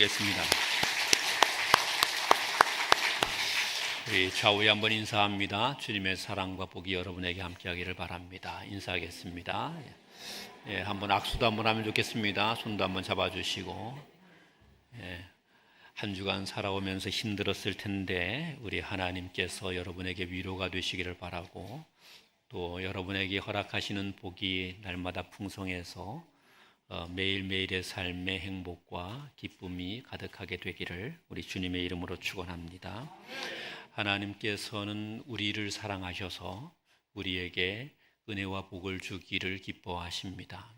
기도하시겠습니다. 우리 좌우에 한번 인사합니다. 주님의 사랑과 복이 여러분에게 함께하기를 바랍니다. 인사하겠습니다. 한번 악수도 한번 하면 좋겠습니다. 손도 한번 잡아주시고. 한 주간 살아오면서 힘들었을 텐데 우리 하나님께서 여러분에게 위로가 되시기를 바라고, 또 여러분에게 허락하시는 복이 날마다 풍성해서 매일매일의 삶의 행복과 기쁨이 가득하게 되기를 우리 주님의 이름으로 축원합니다. 하나님께서는 우리를 사랑하셔서 우리에게 은혜와 복을 주기를 기뻐하십니다.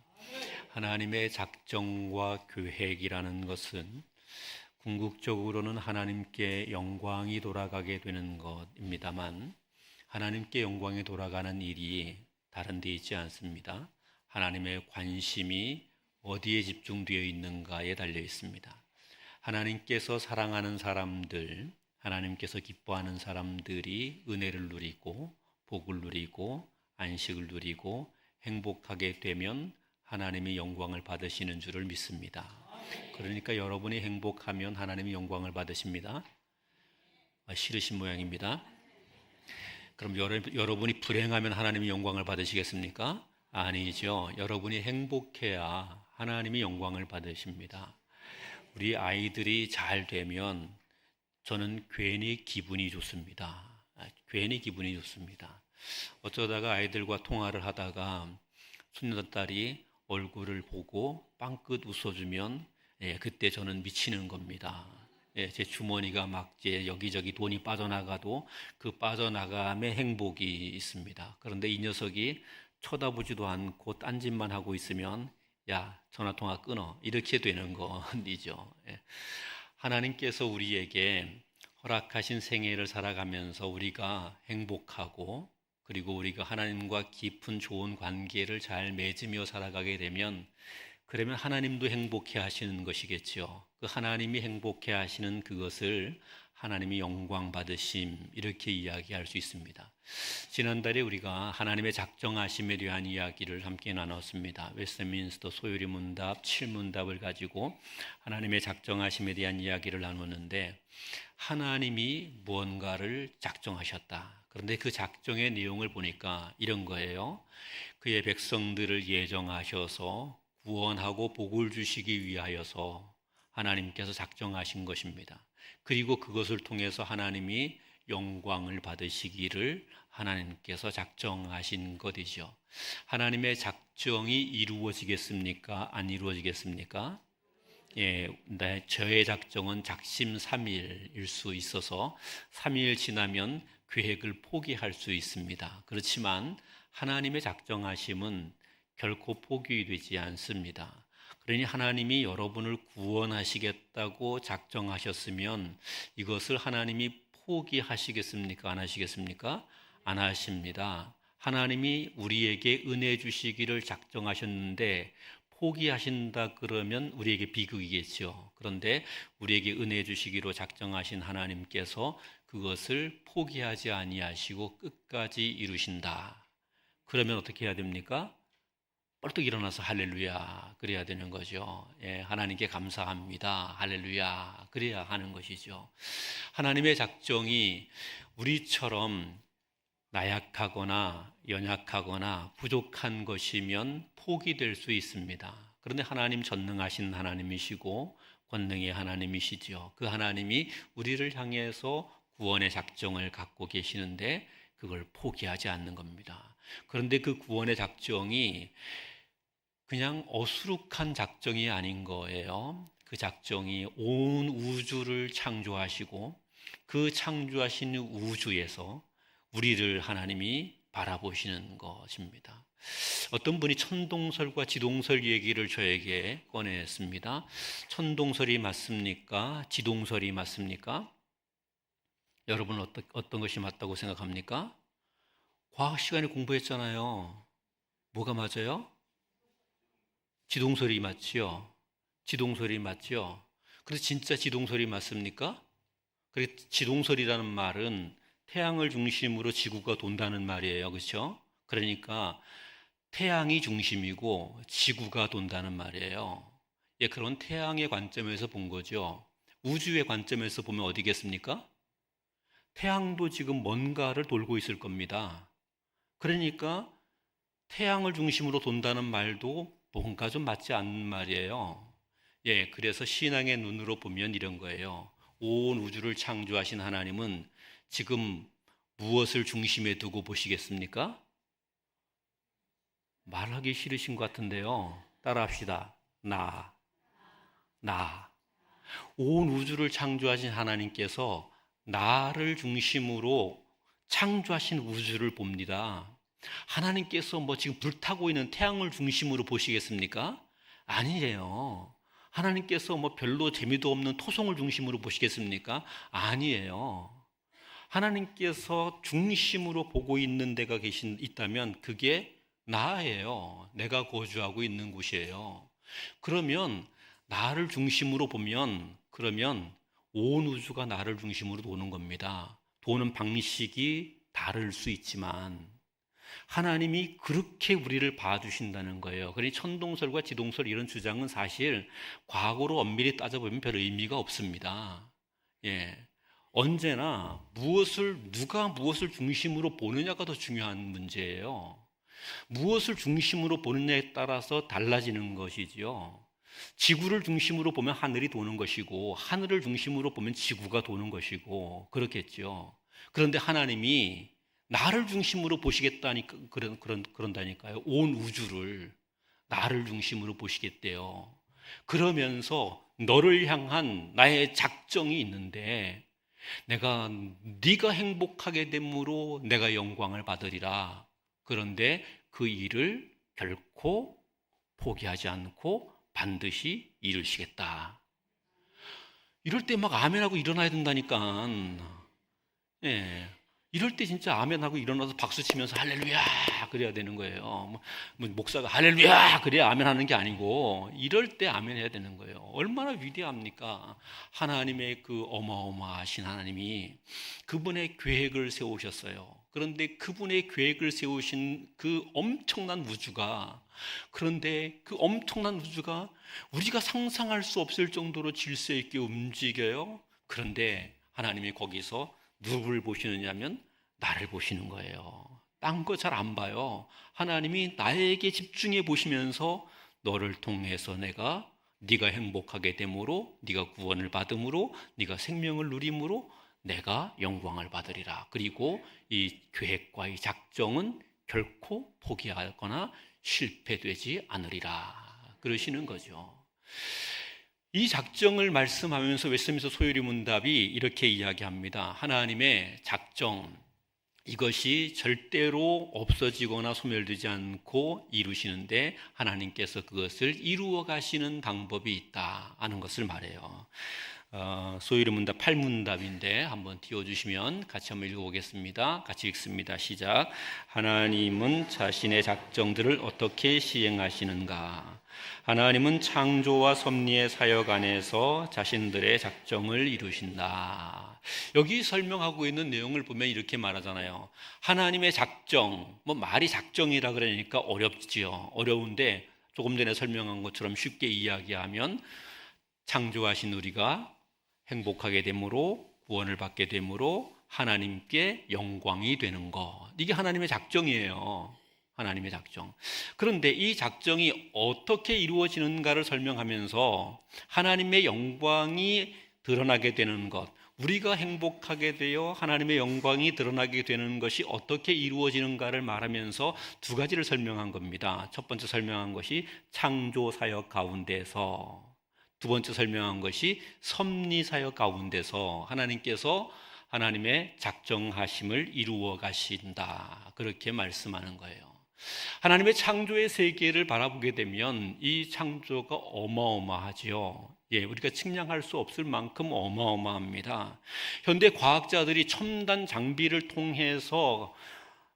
하나님의 작정과 계획이라는 것은 궁극적으로는 하나님께 영광이 돌아가게 되는 것입니다만, 하나님께 영광이 돌아가는 일이 다른 데 있지 않습니다. 하나님의 관심이 어디에 집중되어 있는가에 달려 있습니다. 하나님께서 사랑하는 사람들, 하나님께서 기뻐하는 사람들이 은혜를 누리고 복을 누리고 안식을 누리고 행복하게 되면 하나님이 영광을 받으시는 줄을 믿습니다. 그러니까 여러분이 행복하면 하나님이 영광을 받으십니다. 싫으신 모양입니다. 그럼 여러분이 불행하면 하나님이 영광을 받으시겠습니까? 아니죠. 여러분이 행복해야 하나님이 영광을 받으십니다. 우리 아이들이 잘 되면 저는 괜히 기분이 좋습니다. 괜히 기분이 좋습니다. 어쩌다가 아이들과 통화를 하다가 손녀딸이 얼굴을 보고 빵긋 웃어주면 그때 저는 미치는 겁니다. 제 주머니가 막 여기저기 돈이 빠져나가도 그 빠져나감의 행복이 있습니다. 그런데 이 녀석이 쳐다보지도 않고 딴짓만 하고 있으면 야, 전화통화 끊어, 이렇게 되는 것이죠. 하나님께서 우리에게 허락하신 생애를 살아가면서 우리가 행복하고, 그리고 우리가 하나님과 깊은 좋은 관계를 잘 맺으며 살아가게 되면, 그러면 하나님도 행복해 하시는 것이겠죠. 그 하나님이 행복해 하시는 그것을 하나님이 영광 받으심, 이렇게 이야기할 수 있습니다. 지난달에 우리가 하나님의 작정하심에 대한 이야기를 함께 나눴습니다. 웨스트민스터 소요리 문답 7문답을 가지고 하나님의 작정하심에 대한 이야기를 나눴는데, 하나님이 무언가를 작정하셨다. 그런데 그 작정의 내용을 보니까 이런 거예요. 그의 백성들을 예정하셔서 구원하고 복을 주시기 위하여서 하나님께서 작정하신 것입니다. 그리고 그것을 통해서 하나님이 영광을 받으시기를 하나님께서 작정하신 것이죠. 하나님의 작정이 이루어지겠습니까? 안 이루어지겠습니까? 저의 작정은 작심삼일일 수 있어서 3일 지나면 계획을 포기할 수 있습니다. 그렇지만 하나님의 작정하심은 결코 포기되지 않습니다. 그러니 하나님이 여러분을 구원하시겠다고 작정하셨으면 이것을 하나님이 포기하시겠습니까? 안 하시겠습니까? 안 하십니다. 하나님이 우리에게 은혜 주시기를 작정하셨는데 포기하신다 그러면 우리에게 비극이겠죠. 그런데 우리에게 은혜 주시기로 작정하신 하나님께서 그것을 포기하지 아니하시고 끝까지 이루신다. 그러면 어떻게 해야 됩니까? 벌떡 일어나서 할렐루야 그래야 되는 거죠. 하나님께 감사합니다. 할렐루야 그래야 하는 것이죠. 하나님의 작정이 우리처럼 나약하거나 연약하거나 부족한 것이면 포기될 수 있습니다. 그런데 하나님 전능하신 하나님이시고 권능의 하나님이시죠. 그 하나님이 우리를 향해서 구원의 작정을 갖고 계시는데 그걸 포기하지 않는 겁니다. 그런데 그 구원의 작정이 그냥 어수룩한 작정이 아닌 거예요. 그 작정이 온 우주를 창조하시고 그 창조하신 우주에서 우리를 하나님이 바라보시는 것입니다. 어떤 분이 천동설과 지동설 얘기를 저에게 꺼냈습니다. 천동설이 맞습니까? 지동설이 맞습니까? 여러분은 어떤 것이 맞다고 생각합니까? 과학 시간에 공부했잖아요. 뭐가 맞아요? 지동설이 맞지요. 지동설이 맞지요. 그래서 진짜 지동설이 맞습니까? 그래서 지동설이라는 말은 태양을 중심으로 지구가 돈다는 말이에요. 그렇죠? 그러니까 태양이 중심이고 지구가 돈다는 말이에요. 예, 그런 태양의 관점에서 본 거죠. 우주의 관점에서 보면 어디겠습니까? 태양도 지금 뭔가를 돌고 있을 겁니다. 그러니까 태양을 중심으로 돈다는 말도 뭔가 좀 맞지 않는 말이에요. 예, 그래서 신앙의 눈으로 보면 이런 거예요. 온 우주를 창조하신 하나님은 지금 무엇을 중심에 두고 보시겠습니까? 말하기 싫으신 것 같은데요. 따라합시다. 나. 온 우주를 창조하신 하나님께서 나를 중심으로 창조하신 우주를 봅니다. 하나님께서 뭐 지금 불타고 있는 태양을 중심으로 보시겠습니까? 아니에요. 하나님께서 뭐 별로 재미도 없는 토성을 중심으로 보시겠습니까? 아니에요. 하나님께서 중심으로 보고 있는 데가 있다면 그게 나예요. 내가 거주하고 있는 곳이에요. 그러면 나를 중심으로 보면 그러면 온 우주가 나를 중심으로 도는 겁니다. 도는 방식이 다를 수 있지만 하나님이 그렇게 우리를 봐주신다는 거예요. 그러니 천동설과 지동설 이런 주장은 사실 과거로 엄밀히 따져보면 별 의미가 없습니다. 예. 언제나 누가 무엇을 중심으로 보느냐가 더 중요한 문제예요. 무엇을 중심으로 보느냐에 따라서 달라지는 것이지요. 지구를 중심으로 보면 하늘이 도는 것이고 하늘을 중심으로 보면 지구가 도는 것이고 그렇겠죠. 그런데 하나님이 나를 중심으로 보시겠다니까 그런다니까요. 온 우주를 나를 중심으로 보시겠대요. 그러면서 너를 향한 나의 작정이 있는데 네가 행복하게 됨으로 내가 영광을 받으리라. 그런데 그 일을 결코 포기하지 않고 반드시 이루시겠다. 이럴 때 막 아멘하고 일어나야 된다니까. 예. 이럴 때 진짜 아멘하고 일어나서 박수 치면서 할렐루야 그래야 되는 거예요. 목사가 할렐루야 그래야 아멘하는 게 아니고 이럴 때 아멘해야 되는 거예요. 얼마나 위대합니까? 하나님의 그 어마어마하신 하나님이 그분의 계획을 세우셨어요. 그런데 그분의 계획을 세우신 그 엄청난 우주가 그런데 그 엄청난 우주가 우리가 상상할 수 없을 정도로 질서 있게 움직여요. 그런데 하나님이 거기서 누구를 보시느냐면 나를 보시는 거예요. 딴 거 잘 안 봐요. 하나님이 나에게 집중해 보시면서 너를 통해서 네가 행복하게 됨으로 네가 구원을 받음으로 네가 생명을 누림으로 내가 영광을 받으리라. 그리고 이 계획과 이 작정은 결코 포기하거나 실패되지 않으리라. 그러시는 거죠. 이 작정을 말씀하면서 웨스트민스터 소요리 문답이 이렇게 이야기합니다. 하나님의 작정, 이것이 절대로 없어지거나 소멸되지 않고 이루시는데 하나님께서 그것을 이루어 가시는 방법이 있다 하는 것을 말해요. 소요리 문답 8문답인데 한번 띄워주시면 같이 한번 읽어보겠습니다. 같이 읽습니다. 시작. 하나님은 자신의 작정들을 어떻게 시행하시는가? 하나님은 창조와 섭리의 사역 안에서 자신들의 작정을 이루신다. 여기 설명하고 있는 내용을 보면 이렇게 말하잖아요. 하나님의 작정, 말이 작정이라 그러니까 어렵지요. 어려운데 조금 전에 설명한 것처럼 쉽게 이야기하면 창조하신 우리가 행복하게 됨으로 구원을 받게 됨으로 하나님께 영광이 되는 것, 이게 하나님의 작정이에요. 하나님의 작정. 그런데 이 작정이 어떻게 이루어지는가를 설명하면서 하나님의 영광이 드러나게 되는 것, 우리가 행복하게 되어 하나님의 영광이 드러나게 되는 것이 어떻게 이루어지는가를 말하면서 두 가지를 설명한 겁니다. 첫 번째 설명한 것이 창조 사역 가운데서, 두 번째 설명한 것이 섭리 사역 가운데서 하나님께서 하나님의 작정하심을 이루어 가신다, 그렇게 말씀하는 거예요. 하나님의 창조의 세계를 바라보게 되면 이 창조가 어마어마하지요. 우리가 측량할 수 없을 만큼 어마어마합니다. 현대 과학자들이 첨단 장비를 통해서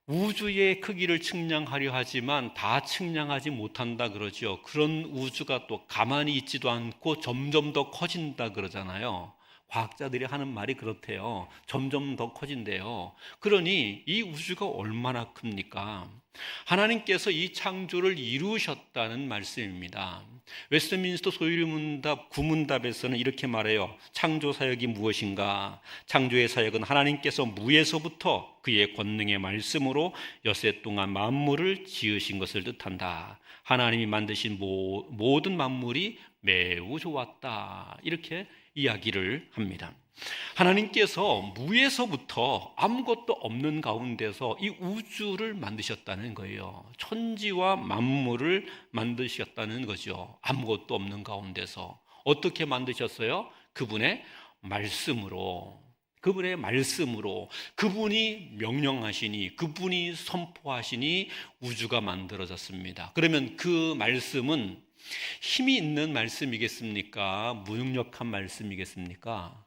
우주의 크기를 측량하려 하지만 다 측량하지 못한다 그러죠. 그런 우주가 또 가만히 있지도 않고 점점 더 커진다 그러잖아요. 과학자들이 하는 말이 그렇대요. 점점 더 커진대요. 그러니 이 우주가 얼마나 큽니까? 하나님께서 이 창조를 이루셨다는 말씀입니다. 웨스트민스터 소유리 문답 구문답에서는 이렇게 말해요. 창조 사역이 무엇인가? 창조의 사역은 하나님께서 무에서부터 그의 권능의 말씀으로 여세 동안 만물을 지으신 것을 뜻한다. 하나님이 만드신 모든 만물이 매우 좋았다. 이렇게 이야기를 합니다. 하나님께서 무에서부터 아무것도 없는 가운데서 이 우주를 만드셨다는 거예요. 천지와 만물을 만드셨다는 거죠. 아무것도 없는 가운데서. 어떻게 만드셨어요? 그분의 말씀으로. 그분의 말씀으로, 그분이 명령하시니, 그분이 선포하시니 우주가 만들어졌습니다. 그러면 그 말씀은 힘이 있는 말씀이겠습니까? 무능력한 말씀이겠습니까?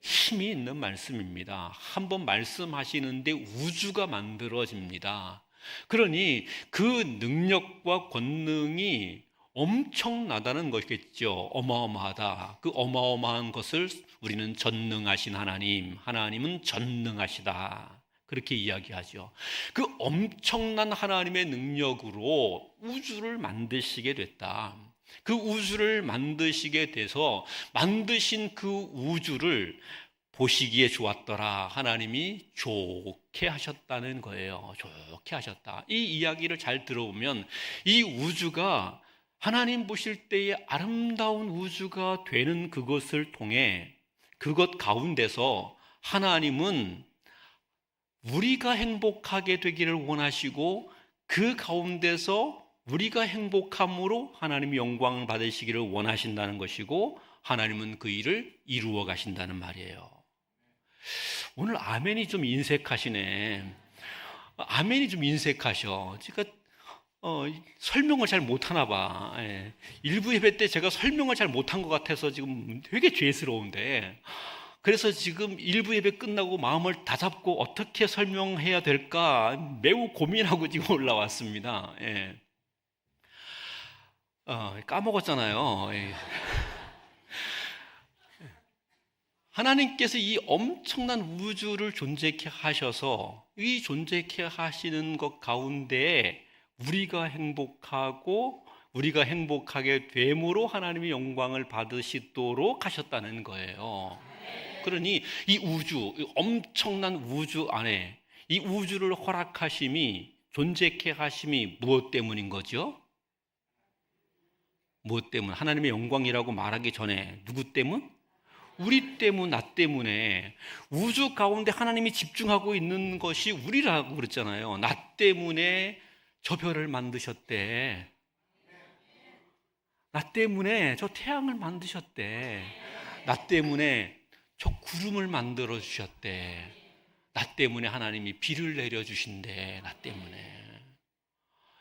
힘이 있는 말씀입니다. 한번 말씀하시는데 우주가 만들어집니다. 그러니 그 능력과 권능이 엄청나다는 것이겠죠. 어마어마하다. 그 어마어마한 것을 우리는 전능하신 하나님, 하나님은 전능하시다. 그렇게 이야기하죠. 그 엄청난 하나님의 능력으로 우주를 만드시게 됐다. 그 우주를 만드시게 돼서 만드신 그 우주를 보시기에 좋았더라. 하나님이 좋게 하셨다는 거예요. 좋게 하셨다. 이 이야기를 잘 들어보면 이 우주가 하나님 보실 때의 아름다운 우주가 되는 그것을 통해 그것 가운데서 하나님은 우리가 행복하게 되기를 원하시고 그 가운데서 우리가 행복함으로 하나님의 영광을 받으시기를 원하신다는 것이고 하나님은 그 일을 이루어 가신다는 말이에요. 오늘 아멘이 좀 인색하시네. 아멘이 좀 인색하셔. 제가 설명을 잘 못하나 봐. 예. 일부 예배 때 제가 설명을 잘 못한 것 같아서 지금 되게 죄스러운데, 그래서 지금 일부 예배 끝나고 마음을 다잡고 어떻게 설명해야 될까 매우 고민하고 지금 올라왔습니다. 예. 까먹었잖아요. 예. 하나님께서 이 엄청난 우주를 존재케 하셔서 이 존재케 하시는 것 가운데에 우리가 행복하고 우리가 행복하게 됨으로 하나님의 영광을 받으시도록 하셨다는 거예요. 그러니 이 우주, 이 엄청난 우주 안에 이 우주를 허락하심이, 존재케 하심이 무엇 때문인 거죠? 무엇 때문? 하나님의 영광이라고 말하기 전에 누구 때문? 우리 때문, 나 때문에. 우주 가운데 하나님이 집중하고 있는 것이 우리라고 그랬잖아요. 나 때문에 저 별을 만드셨대. 나 때문에 저 태양을 만드셨대. 나 때문에 저 구름을 만들어 주셨대. 나 때문에 하나님이 비를 내려 주신대. 나 때문에.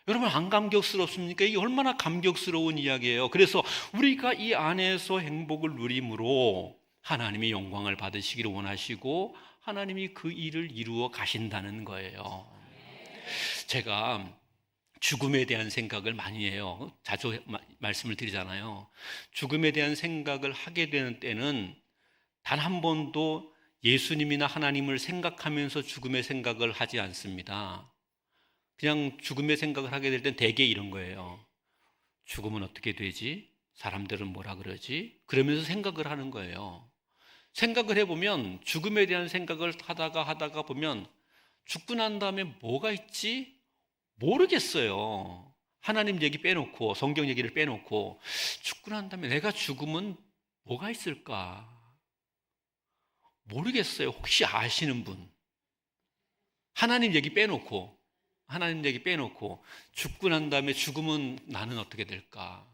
여러분 안 감격스럽습니까? 이게 얼마나 감격스러운 이야기예요. 그래서 우리가 이 안에서 행복을 누림으로 하나님의 영광을 받으시기를 원하시고 하나님이 그 일을 이루어 가신다는 거예요. 제가 죽음에 대한 생각을 많이 해요. 자주 말씀을 드리잖아요. 죽음에 대한 생각을 하게 되는 때는 단 한 번도 예수님이나 하나님을 생각하면서 죽음의 생각을 하지 않습니다. 그냥 죽음의 생각을 하게 될 땐 대개 이런 거예요. 죽으면 어떻게 되지? 사람들은 뭐라 그러지? 그러면서 생각을 하는 거예요. 생각을 해보면 죽음에 대한 생각을 하다가 보면 죽고 난 다음에 뭐가 있지? 모르겠어요. 하나님 얘기 빼놓고 성경 얘기를 빼놓고 죽고 난 다음에 내가 죽으면 뭐가 있을까? 모르겠어요. 혹시 아시는 분? 하나님 얘기 빼놓고 죽고 난 다음에 죽으면 나는 어떻게 될까?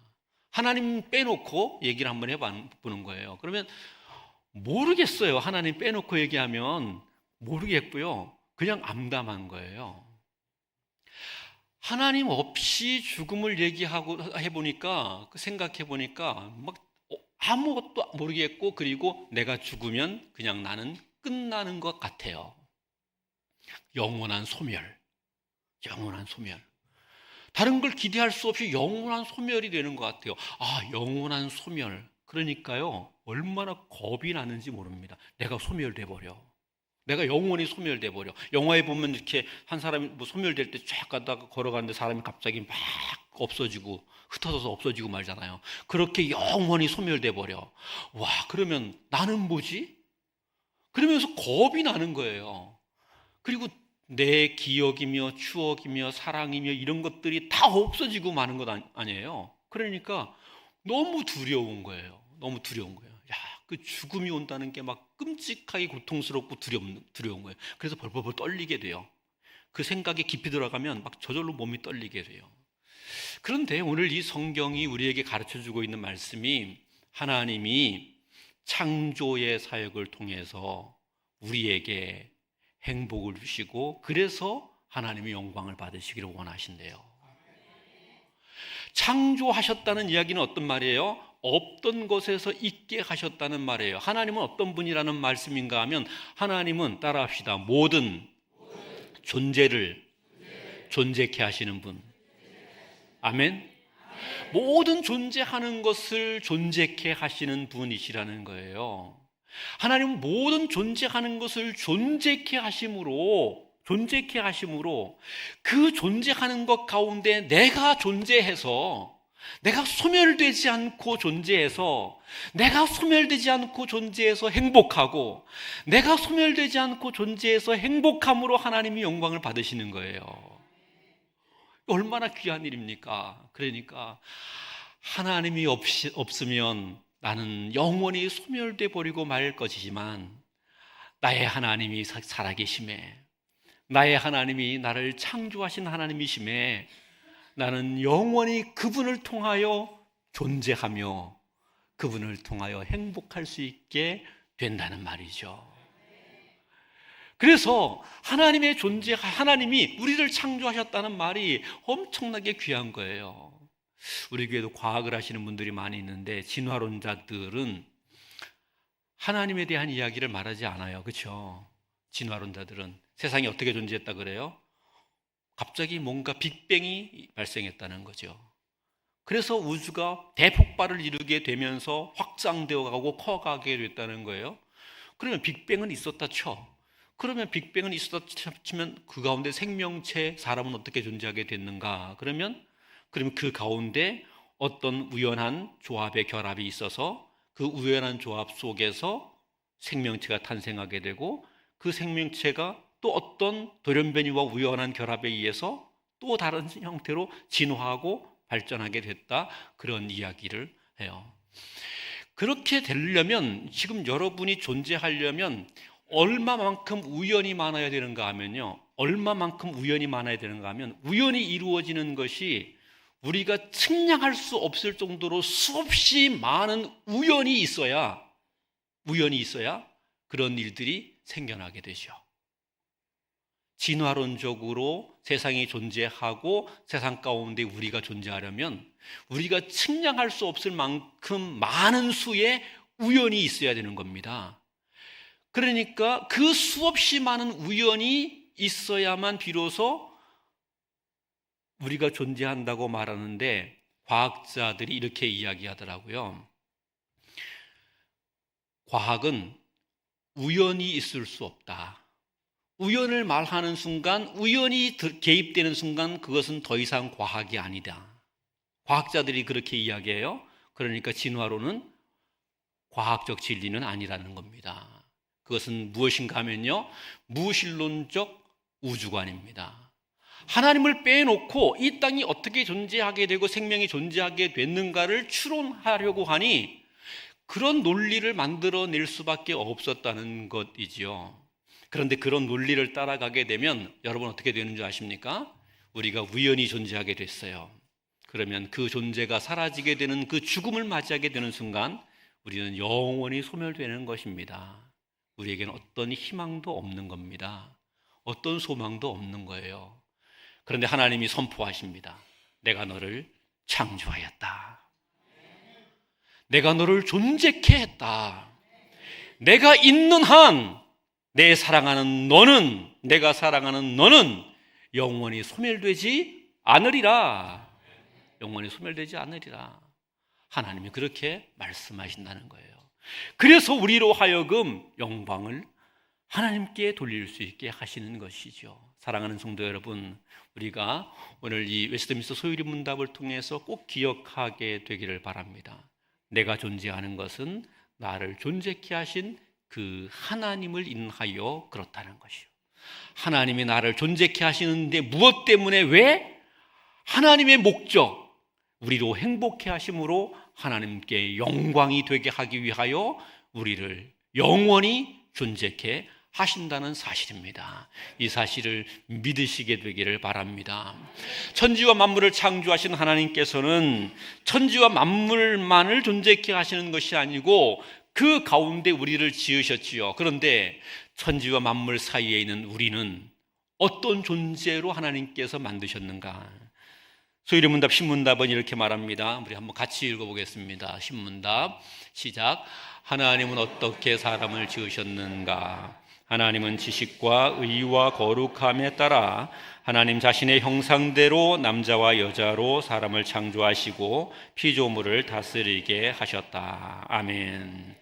하나님 빼놓고 얘기를 한번 해보는 거예요. 그러면 모르겠어요. 하나님 빼놓고 얘기하면 모르겠고요. 그냥 암담한 거예요. 하나님 없이 죽음을 얘기하고 해보니까, 생각해보니까 막 아무것도 모르겠고, 그리고 내가 죽으면 그냥 나는 끝나는 것 같아요. 영원한 소멸. 다른 걸 기대할 수 없이 영원한 소멸이 되는 것 같아요. 아, 영원한 소멸. 그러니까요, 얼마나 겁이 나는지 모릅니다. 내가 소멸돼 버려. 내가 영원히 소멸돼 버려. 영화에 보면 이렇게 한 사람이 뭐 소멸될 때 쫙 가다가 걸어가는데 사람이 갑자기 막 없어지고 흩어져서 없어지고 말잖아요. 그렇게 영원히 소멸돼 버려. 와, 그러면 나는 뭐지? 그러면서 겁이 나는 거예요. 그리고 내 기억이며 추억이며 사랑이며 이런 것들이 다 없어지고 마는 것 아니에요. 그러니까 너무 두려운 거예요. 너무 두려운 거예요. 야, 그 죽음이 온다는 게 막 끔찍하게 고통스럽고 두려운 거예요. 그래서 벌벌벌 떨리게 돼요. 그 생각에 깊이 들어가면 막 저절로 몸이 떨리게 돼요. 그런데 오늘 이 성경이 우리에게 가르쳐주고 있는 말씀이 하나님이 창조의 사역을 통해서 우리에게 행복을 주시고 그래서 하나님의 영광을 받으시기를 원하신대요. 창조하셨다는 이야기는 어떤 말이에요? 없던 것에서 있게 하셨다는 말이에요. 하나님은 어떤 분이라는 말씀인가 하면 하나님은 따라합시다. 모든 존재를 존재케 하시는 분. 아멘. 모든 존재하는 것을 존재케 하시는 분이시라는 거예요. 하나님은 모든 존재하는 것을 존재케 하심으로 그 존재하는 것 가운데 내가 존재해서 내가 소멸되지 않고 존재해서 행복하고 내가 소멸되지 않고 존재해서 행복함으로 하나님이 영광을 받으시는 거예요. 얼마나 귀한 일입니까? 그러니까 하나님이 없으면 나는 영원히 소멸돼 버리고 말 것이지만 나의 하나님이 살아계심에 나의 하나님이 나를 창조하신 하나님이심에 나는 영원히 그분을 통하여 존재하며 그분을 통하여 행복할 수 있게 된다는 말이죠. 그래서 하나님의 하나님이 우리를 창조하셨다는 말이 엄청나게 귀한 거예요. 우리 교회도 과학을 하시는 분들이 많이 있는데 진화론자들은 하나님에 대한 이야기를 말하지 않아요. 그렇죠? 진화론자들은 세상이 어떻게 존재했다 그래요? 갑자기 뭔가 빅뱅이 발생했다는 거죠. 그래서 우주가 대폭발을 이루게 되면서 확장되어 가고 커가게 됐다는 거예요. 그러면 빅뱅은 있었다 쳐. 그러면 빅뱅은 있었다 치면 그 가운데 생명체, 사람은 어떻게 존재하게 됐는가? 그러면 그 가운데 어떤 우연한 조합의 결합이 있어서 그 우연한 조합 속에서 생명체가 탄생하게 되고 그 생명체가 또 어떤 돌연변이와 우연한 결합에 의해서 또 다른 형태로 진화하고 발전하게 됐다. 그런 이야기를 해요. 그렇게 되려면 지금 여러분이 존재하려면 얼마만큼 우연이 많아야 되는가 하면요. 우연이 이루어지는 것이 우리가 측량할 수 없을 정도로 수없이 많은 우연이 있어야 그런 일들이 생겨나게 되죠. 진화론적으로 세상이 존재하고 세상 가운데 우리가 존재하려면 우리가 측량할 수 없을 만큼 많은 수의 우연이 있어야 되는 겁니다. 그러니까 그 수없이 많은 우연이 있어야만 비로소 우리가 존재한다고 말하는데 과학자들이 이렇게 이야기하더라고요. 과학은 우연이 있을 수 없다. 우연을 말하는 순간, 우연이 개입되는 순간 그것은 더 이상 과학이 아니다. 과학자들이 그렇게 이야기해요. 그러니까 진화론은 과학적 진리는 아니라는 겁니다. 그것은 무엇인가 하면요, 무신론적 우주관입니다. 하나님을 빼놓고 이 땅이 어떻게 존재하게 되고 생명이 존재하게 됐는가를 추론하려고 하니 그런 논리를 만들어낼 수밖에 없었다는 것이지요. 그런데 그런 논리를 따라가게 되면 여러분 어떻게 되는 줄 아십니까? 우리가 우연히 존재하게 됐어요. 그러면 그 존재가 사라지게 되는 그 죽음을 맞이하게 되는 순간 우리는 영원히 소멸되는 것입니다. 우리에게는 어떤 희망도 없는 겁니다. 어떤 소망도 없는 거예요. 그런데 하나님이 선포하십니다. 내가 너를 창조하였다. 내가 너를 존재케 했다. 내가 있는 한 내가 사랑하는 너는 영원히 소멸되지 않으리라. 영원히 소멸되지 않으리라. 하나님이 그렇게 말씀하신다는 거예요. 그래서 우리로 하여금 영광을 하나님께 돌릴 수 있게 하시는 것이죠. 사랑하는 성도 여러분, 우리가 오늘 이 웨스트민스터 소유리 문답을 통해서 꼭 기억하게 되기를 바랍니다. 내가 존재하는 것은 나를 존재케 하신 그 하나님을 인하여 그렇다는 것이요. 하나님이 나를 존재케 하시는데 무엇 때문에, 왜? 하나님의 목적, 우리로 행복해 하심으로 하나님께 영광이 되게 하기 위하여 우리를 영원히 존재케 하신다는 사실입니다. 이 사실을 믿으시게 되기를 바랍니다. 천지와 만물을 창조하신 하나님께서는 천지와 만물만을 존재케 하시는 것이 아니고 그 가운데 우리를 지으셨지요. 그런데 천지와 만물 사이에 있는 우리는 어떤 존재로 하나님께서 만드셨는가? 소유리 문답 신문답은 이렇게 말합니다. 우리 한번 같이 읽어보겠습니다. 신문답 시작. 하나님은 어떻게 사람을 지으셨는가? 하나님은 지식과 의와 거룩함에 따라 하나님 자신의 형상대로 남자와 여자로 사람을 창조하시고 피조물을 다스리게 하셨다. 아멘.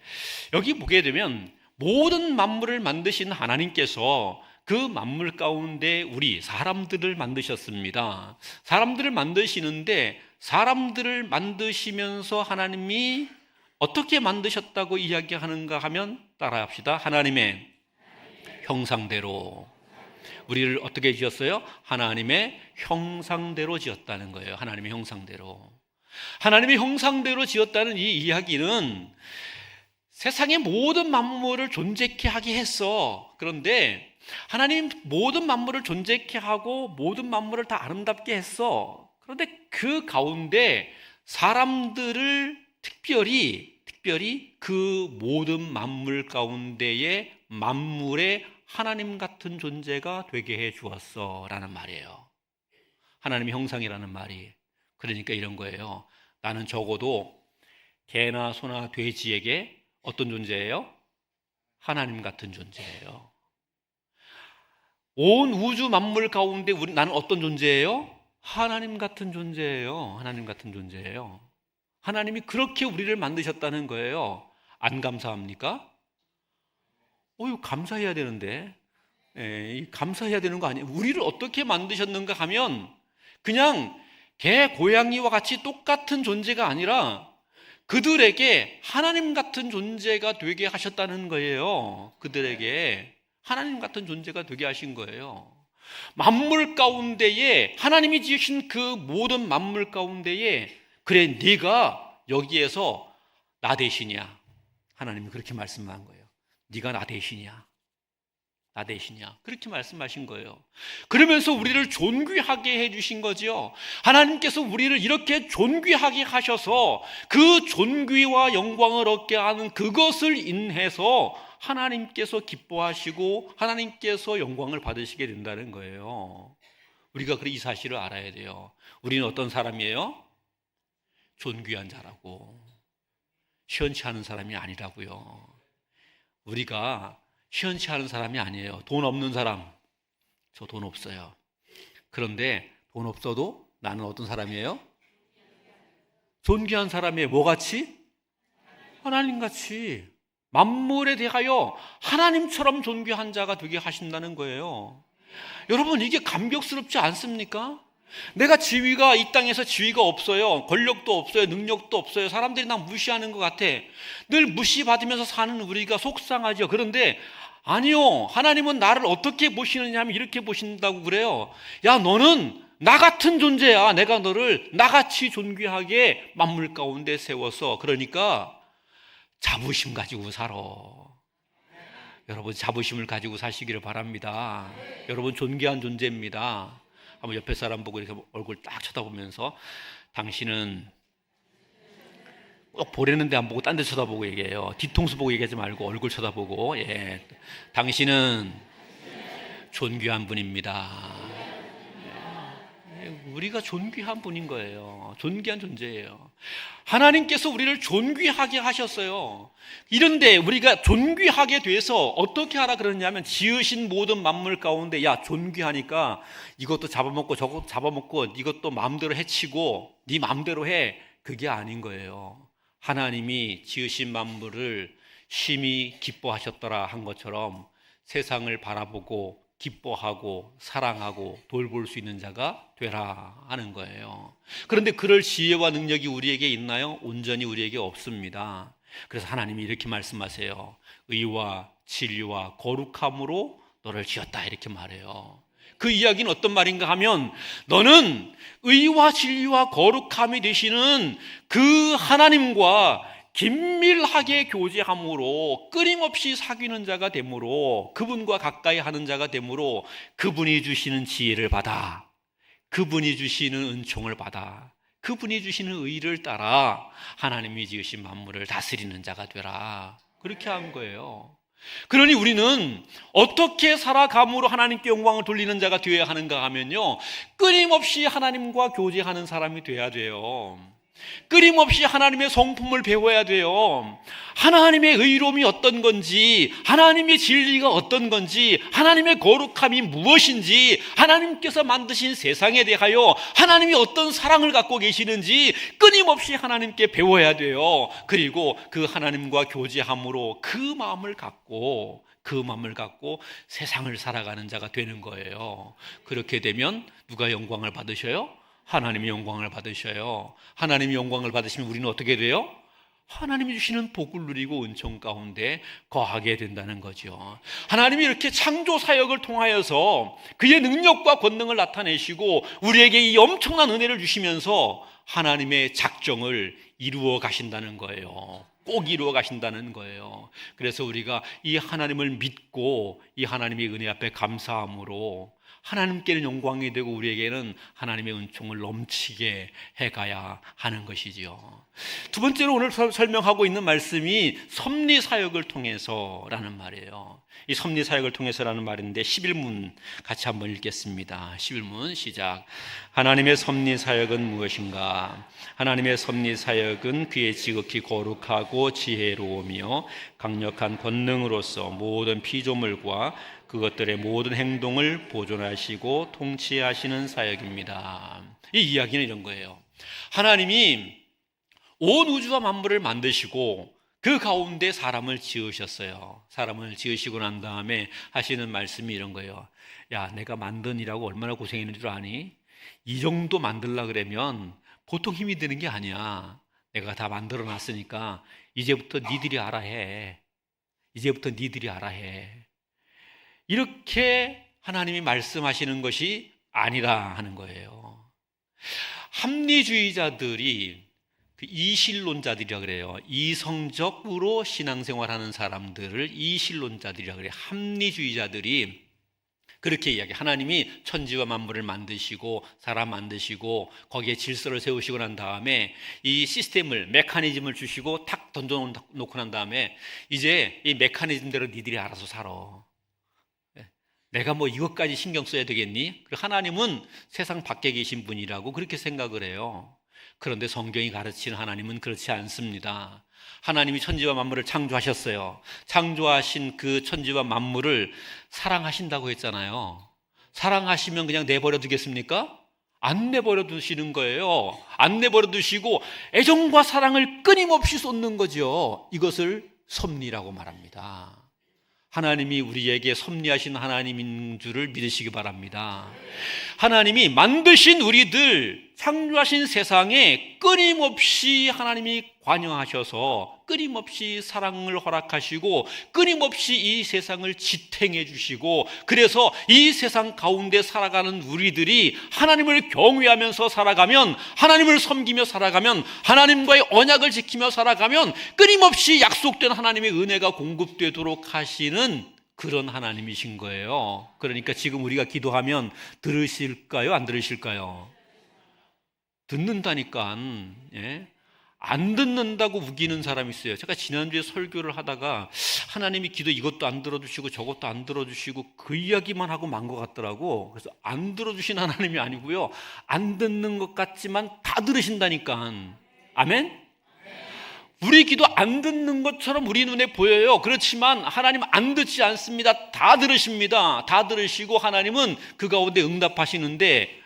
여기 보게 되면 모든 만물을 만드신 하나님께서 그 만물 가운데 우리 사람들을 만드셨습니다. 사람들을 만드시는데 사람들을 만드시면서 하나님이 어떻게 만드셨다고 이야기하는가 하면 따라합시다. 하나님의 형상대로. 우리를 어떻게 지었어요? 하나님의 형상대로 지었다는 거예요. 하나님의 형상대로. 하나님의 형상대로 지었다는 이 이야기는 세상의 모든 만물을 존재케 하게 했어. 그런데 하나님 모든 만물을 존재케 하고 모든 만물을 다 아름답게 했어. 그런데 그 가운데 사람들을 특별히 그 모든 만물 가운데에 만물의 하나님 같은 존재가 되게 해 주었어 라는 말이에요. 하나님의 형상이라는 말이. 그러니까 이런 거예요. 나는 적어도 개나 소나 돼지에게 어떤 존재예요? 하나님 같은 존재예요. 온 우주 만물 가운데 나는 어떤 존재예요? 하나님 같은 존재예요. 하나님 같은 존재예요. 하나님이 그렇게 우리를 만드셨다는 거예요. 안 감사합니까? 감사해야 되는데. 감사해야 되는 거 아니에요? 우리를 어떻게 만드셨는가 하면 그냥 개, 고양이와 같이 똑같은 존재가 아니라 그들에게 하나님 같은 존재가 되게 하셨다는 거예요. 그들에게 하나님 같은 존재가 되게 하신 거예요. 만물 가운데에 하나님이 지으신 그 모든 만물 가운데에 그래 네가 여기에서 나 대신이야. 하나님이 그렇게 말씀한 거예요. 네가 나 대신이야. 나 대신이야. 그렇게 말씀하신 거예요. 그러면서 우리를 존귀하게 해주신 거죠. 하나님께서 우리를 이렇게 존귀하게 하셔서 그 존귀와 영광을 얻게 하는 그것을 인해서 하나님께서 기뻐하시고 하나님께서 영광을 받으시게 된다는 거예요. 우리가 이 사실을 알아야 돼요. 우리는 어떤 사람이에요? 존귀한 자라고. 시원치 않은 사람이 아니라고요. 우리가 시원치 않은 사람이 아니에요. 돈 없는 사람. 저 돈 없어요. 그런데 돈 없어도 나는 어떤 사람이에요? 존귀한 사람이에요. 뭐같이? 하나님같이. 만물에 대하여 하나님처럼 존귀한 자가 되게 하신다는 거예요. 여러분, 이게 감격스럽지 않습니까? 내가 지위가, 이 땅에서 지위가 없어요. 권력도 없어요. 능력도 없어요. 사람들이 나 무시하는 것 같아. 늘 무시받으면서 사는 우리가 속상하죠. 그런데 아니요, 하나님은 나를 어떻게 보시느냐 하면 이렇게 보신다고 그래요. 야, 너는 나 같은 존재야. 내가 너를 나같이 존귀하게 만물 가운데 세워서. 그러니까 자부심 가지고 살아. 여러분, 자부심을 가지고 사시기를 바랍니다. 여러분, 존귀한 존재입니다. 한번 옆에 사람 보고 이렇게 얼굴 딱 쳐다보면서 당신은 꼭 보려는 데 안 보고 딴 데 쳐다보고 얘기해요. 뒤통수 보고 얘기하지 말고 얼굴 쳐다보고. 당신은 존귀한 분입니다. 우리가 존귀한 분인 거예요. 존귀한 존재예요. 하나님께서 우리를 존귀하게 하셨어요. 이런데 우리가 존귀하게 돼서 어떻게 하라 그러냐면 지으신 모든 만물 가운데 야, 존귀하니까 이것도 잡아먹고 저것도 잡아먹고 이것도 마음대로 해치고 네 마음대로 해. 그게 아닌 거예요. 하나님이 지으신 만물을 심히 기뻐하셨더라 한 것처럼 세상을 바라보고 기뻐하고 사랑하고 돌볼 수 있는 자가 되라 하는 거예요. 그런데 그럴 지혜와 능력이 우리에게 있나요? 온전히 우리에게 없습니다. 그래서 하나님이 이렇게 말씀하세요. 의와 진리와 거룩함으로 너를 지었다 이렇게 말해요. 그 이야기는 어떤 말인가 하면 너는 의와 진리와 거룩함이 되시는 그 하나님과 긴밀하게 교제함으로 끊임없이 사귀는 자가 되므로 그분과 가까이 하는 자가 되므로 그분이 주시는 지혜를 받아, 그분이 주시는 은총을 받아, 그분이 주시는 의를 따라 하나님이 지으신 만물을 다스리는 자가 되라 그렇게 한 거예요. 그러니 우리는 어떻게 살아감으로 하나님께 영광을 돌리는 자가 되어야 하는가 하면요, 끊임없이 하나님과 교제하는 사람이 되어야 돼요. 끊임없이 하나님의 성품을 배워야 돼요. 하나님의 의로움이 어떤 건지, 하나님의 진리가 어떤 건지, 하나님의 거룩함이 무엇인지, 하나님께서 만드신 세상에 대하여 하나님이 어떤 사랑을 갖고 계시는지 끊임없이 하나님께 배워야 돼요. 그리고 그 하나님과 교제함으로 그 마음을 갖고 세상을 살아가는 자가 되는 거예요. 그렇게 되면 누가 영광을 받으셔요? 하나님이 영광을 받으셔요. 하나님이 영광을 받으시면 우리는 어떻게 돼요? 하나님이 주시는 복을 누리고 은총 가운데 거하게 된다는 거죠. 하나님이 이렇게 창조 사역을 통하여서 그의 능력과 권능을 나타내시고 우리에게 이 엄청난 은혜를 주시면서 하나님의 작정을 이루어 가신다는 거예요. 꼭 이루어 가신다는 거예요. 그래서 우리가 이 하나님을 믿고 이 하나님의 은혜 앞에 감사함으로 하나님께는 영광이 되고 우리에게는 하나님의 은총을 넘치게 해가야 하는 것이지요. 두 번째로 오늘 설명하고 있는 말씀이 섭리사역을 통해서라는 말이에요. 이 섭리사역을 통해서라는 말인데 11문 같이 한번 읽겠습니다. 11문 시작. 하나님의 섭리사역은 무엇인가? 하나님의 섭리사역은 그의 지극히 거룩하고 지혜로우며 강력한 권능으로서 모든 피조물과 그것들의 모든 행동을 보존하시고 통치하시는 사역입니다. 이 이야기는 이런 거예요. 하나님이 온 우주와 만물을 만드시고 그 가운데 사람을 지으셨어요. 사람을 지으시고 난 다음에 하시는 말씀이 이런 거예요. 야, 내가 만든 일하고 얼마나 고생했는 줄 아니? 이 정도 만들려고 그러면 보통 힘이 드는 게 아니야. 내가 다 만들어 놨으니까 이제부터 니들이 알아 해. 이제부터 니들이 알아 해. 이렇게 하나님이 말씀하시는 것이 아니라 하는 거예요. 합리주의자들이 그 이실론자들이라 그래요. 이성적으로 신앙생활하는 사람들을 이실론자들이라 그래요. 합리주의자들이 그렇게 이야기해요. 하나님이 천지와 만물을 만드시고 사람 만드시고 거기에 질서를 세우시고 난 다음에 이 시스템을 메커니즘을 주시고 탁 던져놓고 난 다음에 이제 이 메커니즘대로 니들이 알아서 살아. 내가 뭐 이것까지 신경 써야 되겠니? 하나님은 세상 밖에 계신 분이라고 그렇게 생각을 해요. 그런데 성경이 가르치는 하나님은 그렇지 않습니다. 하나님이 천지와 만물을 창조하셨어요. 창조하신 그 천지와 만물을 사랑하신다고 했잖아요. 사랑하시면 그냥 내버려 두겠습니까? 안 내버려 두시는 거예요. 안 내버려 두시고 애정과 사랑을 끊임없이 쏟는 거죠. 이것을 섭리라고 말합니다. 하나님이 우리에게 섭리하신 하나님인 줄을 믿으시기 바랍니다. 하나님이 만드신 우리들, 창조하신 세상에 끊임없이 하나님이 관여하셔서 끊임없이 사랑을 허락하시고 끊임없이 이 세상을 지탱해 주시고 그래서 이 세상 가운데 살아가는 우리들이 하나님을 경외하면서 살아가면, 하나님을 섬기며 살아가면, 하나님과의 언약을 지키며 살아가면 끊임없이 약속된 하나님의 은혜가 공급되도록 하시는 그런 하나님이신 거예요. 그러니까 지금 우리가 기도하면 들으실까요? 안 들으실까요? 듣는다니까. 예? 안 듣는다고 우기는 사람이 있어요. 제가 지난주에 설교를 하다가 하나님이 기도 이것도 안 들어주시고 저것도 안 들어주시고 그 이야기만 하고 만 것 같더라고. 그래서 안 들어주신 하나님이 아니고요, 안 듣는 것 같지만 다 들으신다니까. 아멘? 우리 기도 안 듣는 것처럼 우리 눈에 보여요. 그렇지만 하나님 안 듣지 않습니다. 다 들으십니다. 다 들으시고 하나님은 그 가운데 응답하시는데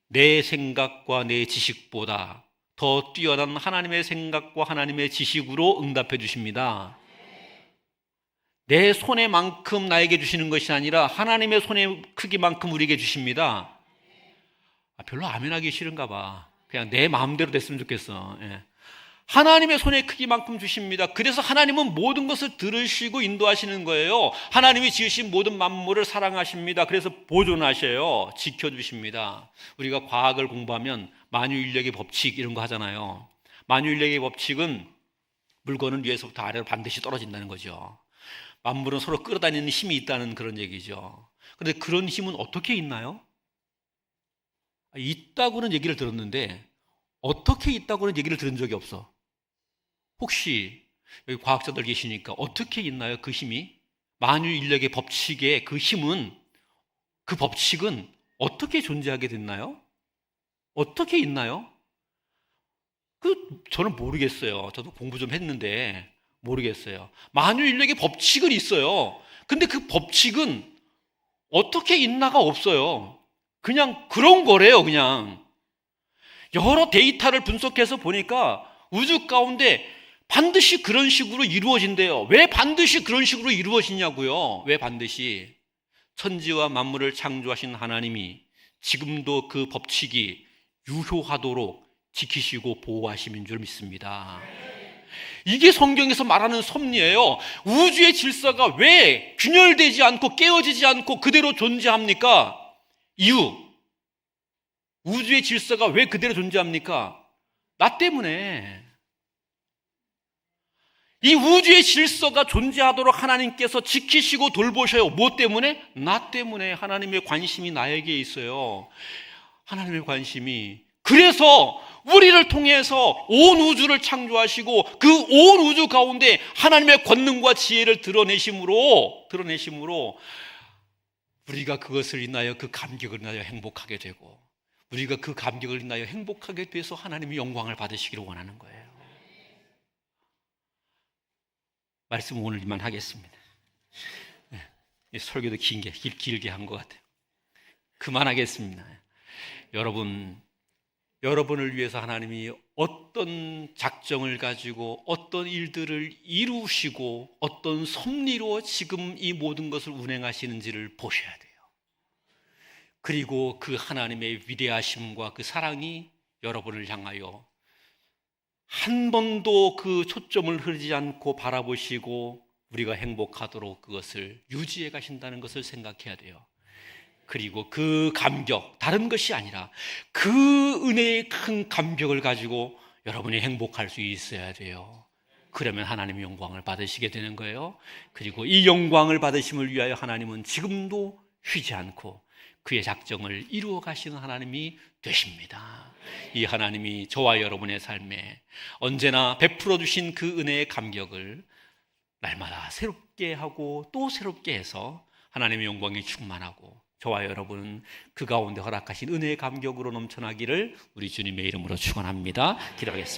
내 생각과 내 지식보다 더 뛰어난 하나님의 생각과 하나님의 지식으로 응답해 주십니다. 내 손해만큼 나에게 주시는 것이 아니라 하나님의 손의 크기만큼 우리에게 주십니다. 별로 아멘하기 싫은가 봐. 그냥 내 마음대로 됐으면 좋겠어. 예. 하나님의 손의 크기만큼 주십니다. 그래서 하나님은 모든 것을 들으시고 인도하시는 거예요. 하나님이 지으신 모든 만물을 사랑하십니다. 그래서 보존하셔요. 지켜주십니다. 우리가 과학을 공부하면 만유인력의 법칙 이런 거 하잖아요. 만유인력의 법칙은 물건은 위에서부터 아래로 반드시 떨어진다는 거죠. 만물은 서로 끌어다니는 힘이 있다는 그런 얘기죠. 그런데 그런 힘은 어떻게 있나요? 있다고는 얘기를 들었는데 어떻게 있다고는 얘기를 들은 적이 없어. 혹시 여기 과학자들 계시니까 어떻게 있나요? 그 힘이? 만유인력의 법칙의 그 힘은, 그 법칙은 어떻게 존재하게 됐나요? 어떻게 있나요? 저는 모르겠어요. 저도 공부 좀 했는데 모르겠어요. 만유인력의 법칙은 있어요. 근데 그 법칙은 어떻게 있나가 없어요. 그냥 그런 거래요. 그냥 여러 데이터를 분석해서 보니까 우주 가운데 반드시 그런 식으로 이루어진대요. 왜 반드시 그런 식으로 이루어지냐고요. 왜 반드시? 천지와 만물을 창조하신 하나님이 지금도 그 법칙이 유효하도록 지키시고 보호하심인 줄 믿습니다. 이게 성경에서 말하는 섭리예요. 우주의 질서가 왜 균열되지 않고 깨어지지 않고 그대로 존재합니까? 이유. 우주의 질서가 왜 그대로 존재합니까? 나 때문에. 이 우주의 질서가 존재하도록 하나님께서 지키시고 돌보셔요. 뭐 때문에? 나 때문에. 하나님의 관심이 나에게 있어요. 하나님의 관심이. 그래서 우리를 통해서 온 우주를 창조하시고 그 온 우주 가운데 하나님의 권능과 지혜를 드러내심으로 우리가 그것을 인하여, 그 감격을 인하여 행복하게 되고, 우리가 그 감격을 인하여 행복하게 돼서 하나님의 영광을 받으시기를 원하는 거예요. 말씀 오늘 이만 하겠습니다. 설교도 길게 한 것 같아요. 그만하겠습니다. 여러분을 위해서 하나님이 어떤 작정을 가지고 어떤 일들을 이루시고 어떤 섭리로 지금 이 모든 것을 운행하시는지를 보셔야 돼요. 그리고 그 하나님의 위대하심과 그 사랑이 여러분을 향하여 한 번도 그 초점을 흐리지 않고 바라보시고 우리가 행복하도록 그것을 유지해 가신다는 것을 생각해야 돼요. 그리고 그 감격, 다른 것이 아니라 그 은혜의 큰 감격을 가지고 여러분이 행복할 수 있어야 돼요. 그러면 하나님의 영광을 받으시게 되는 거예요. 그리고 이 영광을 받으심을 위하여 하나님은 지금도 쉬지 않고 그의 작정을 이루어 가시는 하나님이 되십니다. 이 하나님이 저와 여러분의 삶에 언제나 베풀어 주신 그 은혜의 감격을 날마다 새롭게 하고 또 새롭게 해서 하나님의 영광이 충만하고 저와 여러분은 그 가운데 허락하신 은혜의 감격으로 넘쳐나기를 우리 주님의 이름으로 축원합니다. 기도하겠습니다.